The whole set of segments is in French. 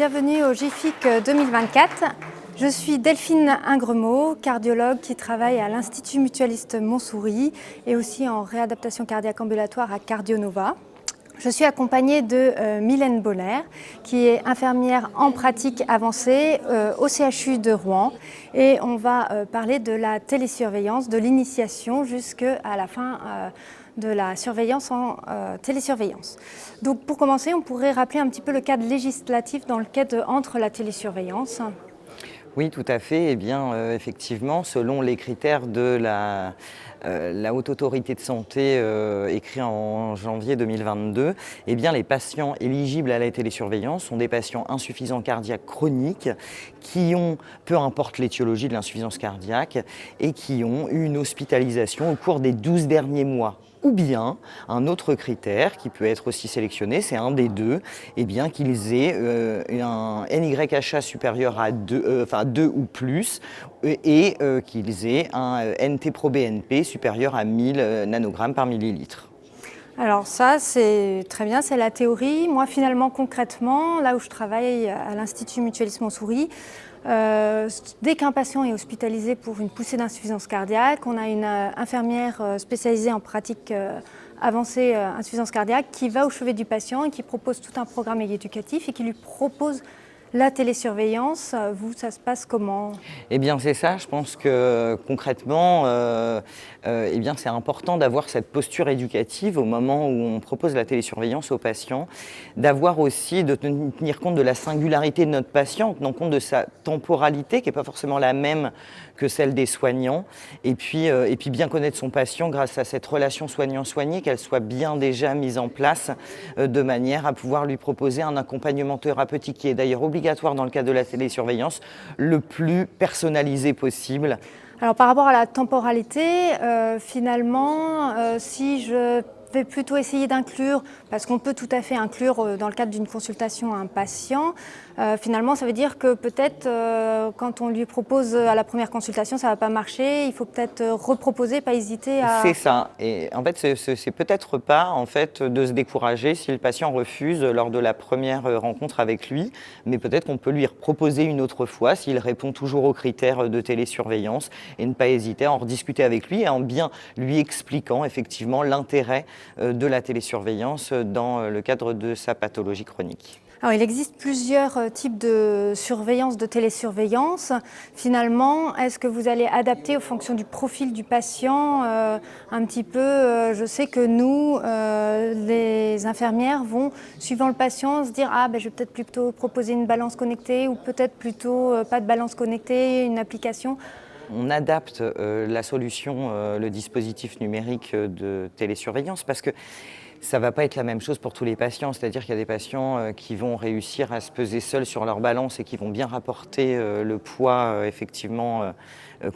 bienvenue au GIFIC 2024. Je suis Delphine Ingremot, cardiologue qui travaille à l'Institut Mutualiste Montsouris et aussi en réadaptation cardiaque ambulatoire à Cardio-Nova. Je suis accompagnée de Mylène Boller, qui est infirmière en pratique avancée au CHU de Rouen. Et on va parler de la télésurveillance, de l'initiation jusqu'à la fin de la surveillance en télésurveillance. Donc pour commencer, on pourrait rappeler un petit peu le cadre législatif dans lequel entre la télésurveillance. Oui, tout à fait. Eh bien, effectivement, selon les critères de la Haute Autorité de Santé écrit en janvier 2022, eh bien, les patients éligibles à la télésurveillance sont des patients insuffisants cardiaques chroniques qui ont, peu importe l'étiologie de l'insuffisance cardiaque, et qui ont eu une hospitalisation au cours des 12 derniers mois. Ou bien, un autre critère qui peut être aussi sélectionné, c'est un des deux, eh bien qu'ils aient un NYHA supérieur à 2 ou plus, et qu'ils aient un NT-proBNP supérieur à 1000 nanogrammes par millilitre. Alors ça, c'est très bien, c'est la théorie. Moi, finalement, concrètement, là où je travaille à l'Institut Mutualiste Montsouris, dès qu'un patient est hospitalisé pour une poussée d'insuffisance cardiaque, on a une infirmière spécialisée en pratique avancée insuffisance cardiaque qui va au chevet du patient et qui propose tout un programme éducatif et qui lui propose la télésurveillance. Vous, ça se passe comment ? Eh bien, c'est ça. Je pense que concrètement, eh bien, c'est important d'avoir cette posture éducative au moment où on propose la télésurveillance aux patients, d'avoir aussi, de tenir compte de la singularité de notre patient, en tenant compte de sa temporalité qui n'est pas forcément la même que celle des soignants, et puis bien connaître son patient grâce à cette relation soignant-soigné, qu'elle soit bien déjà mise en place de manière à pouvoir lui proposer un accompagnement thérapeutique qui est d'ailleurs obligatoire dans le cadre de la télésurveillance, le plus personnalisé possible. Alors par rapport à la temporalité, finalement, si je vais plutôt essayer d'inclure, parce qu'on peut tout à fait inclure dans le cadre d'une consultation un patient, finalement ça veut dire que peut-être quand on lui propose à la première consultation ça ne va pas marcher, il faut peut-être reproposer, pas hésiter à... C'est ça, et en fait c'est peut-être pas en fait de se décourager si le patient refuse lors de la première rencontre avec lui, mais peut-être qu'on peut lui proposer une autre fois s'il répond toujours aux critères de télésurveillance et ne pas hésiter à en rediscuter avec lui et en bien lui expliquant effectivement l'intérêt de la télésurveillance dans le cadre de sa pathologie chronique. Alors, il existe plusieurs types de surveillance, de télésurveillance. Finalement, est-ce que vous allez adapter en fonction du profil du patient un petit peu je sais que nous, les infirmières, vont, suivant le patient, se dire « Ah, ben, je vais peut-être plutôt proposer une balance connectée ou peut-être plutôt pas de balance connectée, une application ». On adapte la solution, le dispositif numérique de télésurveillance parce que ça ne va pas être la même chose pour tous les patients. C'est-à-dire qu'il y a des patients qui vont réussir à se peser seuls sur leur balance et qui vont bien rapporter le poids effectivement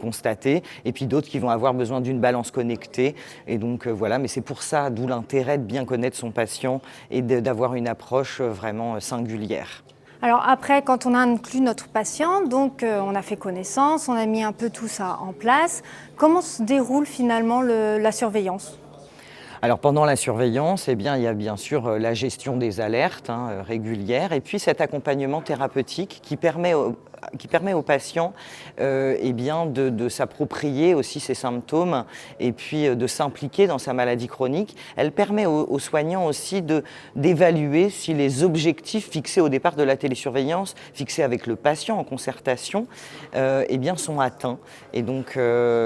constaté. Et puis d'autres qui vont avoir besoin d'une balance connectée. Et donc voilà, mais c'est pour ça, d'où l'intérêt de bien connaître son patient et d'avoir une approche vraiment singulière. Alors après, quand on a inclus notre patient, donc on a fait connaissance, on a mis un peu tout ça en place. Comment se déroule finalement la surveillance ? Alors pendant la surveillance, eh bien, il y a bien sûr la gestion des alertes régulières et puis cet accompagnement thérapeutique qui permet aux patients eh bien, de s'approprier aussi ses symptômes et puis de s'impliquer dans sa maladie chronique. Elle permet aux soignants aussi d'évaluer si les objectifs fixés au départ de la télésurveillance, fixés avec le patient en concertation, eh bien, sont atteints. Et donc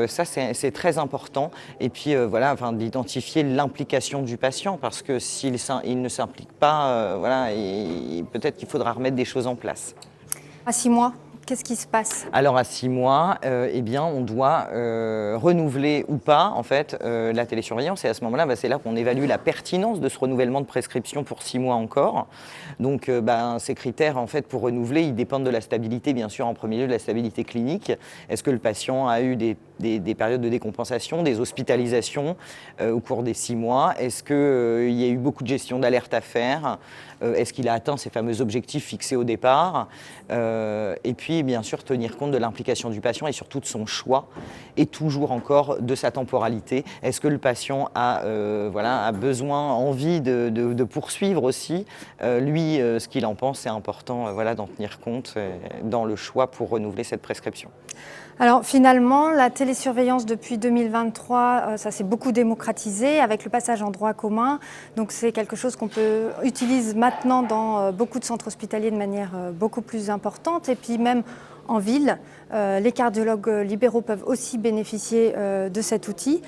ça, c'est très important. Et puis voilà, enfin, d'identifier l'implication du patient parce que s'il ne s'implique pas, voilà, peut-être qu'il faudra remettre des choses en place. À 6 mois, qu'est-ce qui se passe ? Alors à 6 mois, eh bien, on doit renouveler ou pas en fait, la télésurveillance et à ce moment-là, c'est là qu'on évalue la pertinence de ce renouvellement de prescription pour 6 mois encore. Donc ces critères en fait, pour renouveler, ils dépendent de la stabilité, bien sûr, en premier lieu de la stabilité clinique. Est-ce que le patient a eu des périodes de décompensation, des hospitalisations au cours des 6 mois? Est-ce qu'il y a eu beaucoup de gestion d'alerte à faire? Est-ce qu'il a atteint ses fameux objectifs fixés au départ? Et puis puis bien sûr tenir compte de l'implication du patient et surtout de son choix et toujours encore de sa temporalité. Est-ce que le patient a besoin, envie de poursuivre aussi lui, ce qu'il en pense, c'est important d'en tenir compte dans le choix pour renouveler cette prescription. Alors finalement, la télésurveillance depuis 2023, ça s'est beaucoup démocratisé avec le passage en droit commun. Donc c'est quelque chose qu'on utilise maintenant dans beaucoup de centres hospitaliers de manière beaucoup plus importante. Et puis même en ville, les cardiologues libéraux peuvent aussi bénéficier de cet outil.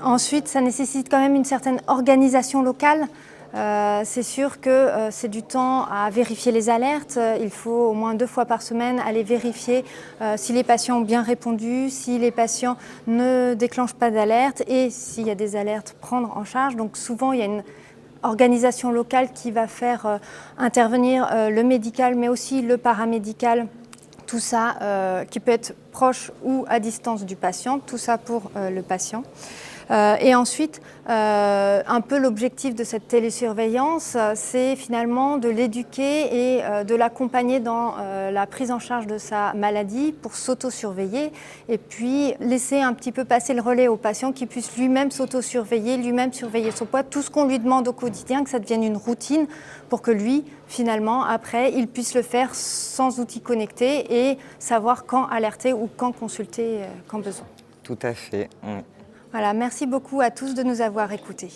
Ensuite, ça nécessite quand même une certaine organisation locale. C'est sûr que c'est du temps à vérifier les alertes. Il faut au moins 2 fois par semaine aller vérifier si les patients ont bien répondu, si les patients ne déclenchent pas d'alerte et s'il y a des alertes, prendre en charge. Donc souvent, il y a une organisation locale qui va faire intervenir le médical, mais aussi le paramédical. Tout ça qui peut être proche ou à distance du patient, tout ça pour le patient. Et ensuite, un peu l'objectif de cette télésurveillance, c'est finalement de l'éduquer et de l'accompagner dans la prise en charge de sa maladie pour s'auto-surveiller et puis laisser un petit peu passer le relais au patient qui puisse lui-même s'auto-surveiller, lui-même surveiller son poids, tout ce qu'on lui demande au quotidien, que ça devienne une routine pour que lui, finalement, après, il puisse le faire sans outils connectés et savoir quand alerter ou quand consulter quand besoin. Tout à fait. Voilà, merci beaucoup à tous de nous avoir écoutés.